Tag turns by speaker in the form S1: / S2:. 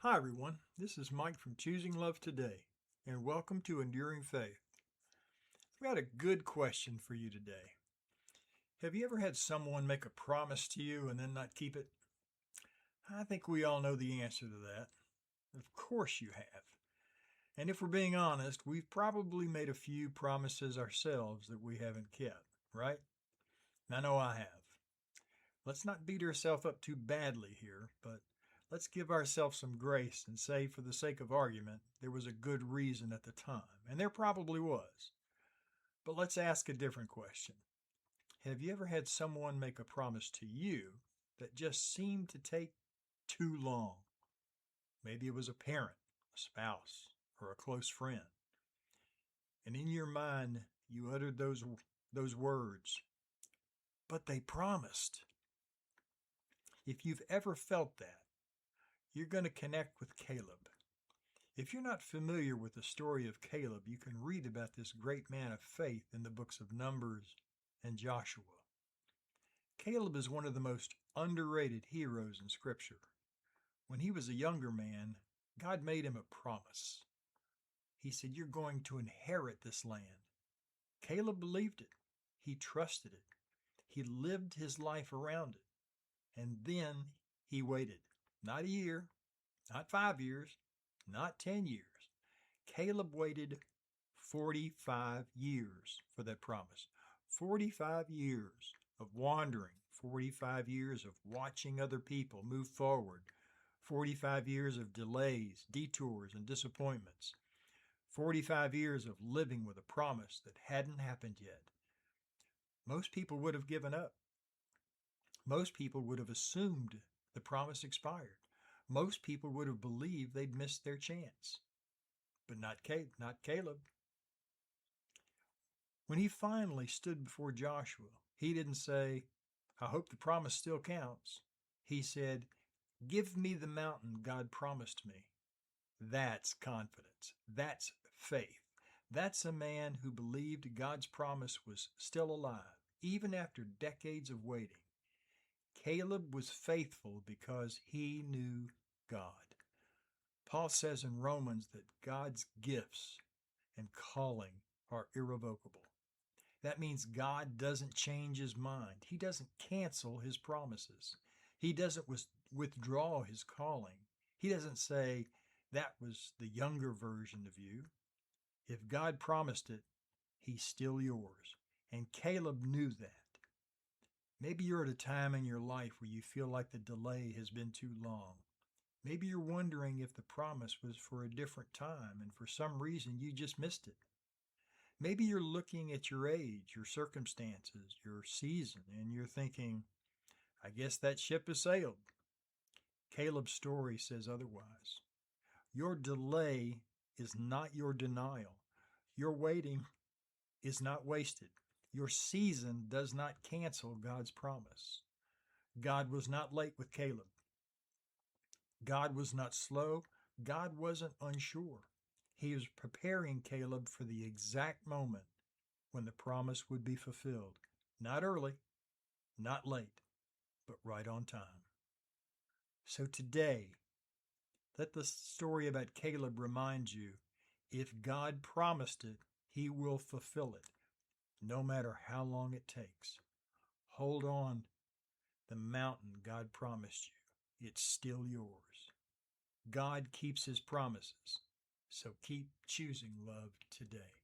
S1: Hi, everyone. This is Mike from Choosing Love Today, and welcome to Enduring Faith. I've got a good question for you today. Have you ever had someone make a promise to you and then not keep it? I think we all know the answer to that. Of course you have. And if we're being honest, we've probably made a few promises ourselves that we haven't kept, right? I know I have. Let's not beat ourselves up too badly here, but let's give ourselves some grace and say, for the sake of argument, there was a good reason at the time, and there probably was. But let's ask a different question. Have you ever had someone make a promise to you that just seemed to take too long? Maybe it was a parent, a spouse, or a close friend. And in your mind, you uttered those words, but they promised. If you've ever felt that, you're going to connect with Caleb. If you're not familiar with the story of Caleb, you can read about this great man of faith in the books of Numbers and Joshua. Caleb is one of the most underrated heroes in Scripture. When he was a younger man, God made him a promise. He said, "You're going to inherit this land." Caleb believed it. He trusted it. He lived his life around it. And then he waited. Not a year, not 5 years, not 10 years. Caleb waited 45 years for that promise. 45 years of wandering, 45 years of watching other people move forward, 45 years of delays, detours, and disappointments, 45 years of living with a promise that hadn't happened yet. Most people would have given up. Most people would have assumed the promise expired. Most people would have believed they'd missed their chance. But not Caleb. When he finally stood before Joshua, he didn't say, "I hope the promise still counts." He said, "Give me the mountain God promised me." That's confidence. That's faith. That's a man who believed God's promise was still alive, even after decades of waiting. Caleb was faithful because he knew God. Paul says in Romans that God's gifts and calling are irrevocable. That means God doesn't change his mind. He doesn't cancel his promises. He doesn't withdraw his calling. He doesn't say, "That was the younger version of you." If God promised it, he's still yours. And Caleb knew that. Maybe you're at a time in your life where you feel like the delay has been too long. Maybe you're wondering if the promise was for a different time and for some reason you just missed it. Maybe you're looking at your age, your circumstances, your season, and you're thinking, "I guess that ship has sailed." Caleb's story says otherwise. Your delay is not your denial. Your waiting is not wasted. Your season does not cancel God's promise. God was not late with Caleb. God was not slow. God wasn't unsure. He was preparing Caleb for the exact moment when the promise would be fulfilled. Not early, not late, but right on time. So today, let the story about Caleb remind you, if God promised it, he will fulfill it, no matter how long it takes. Hold on. The mountain God promised you, it's still yours. God keeps his promises, so keep choosing love today.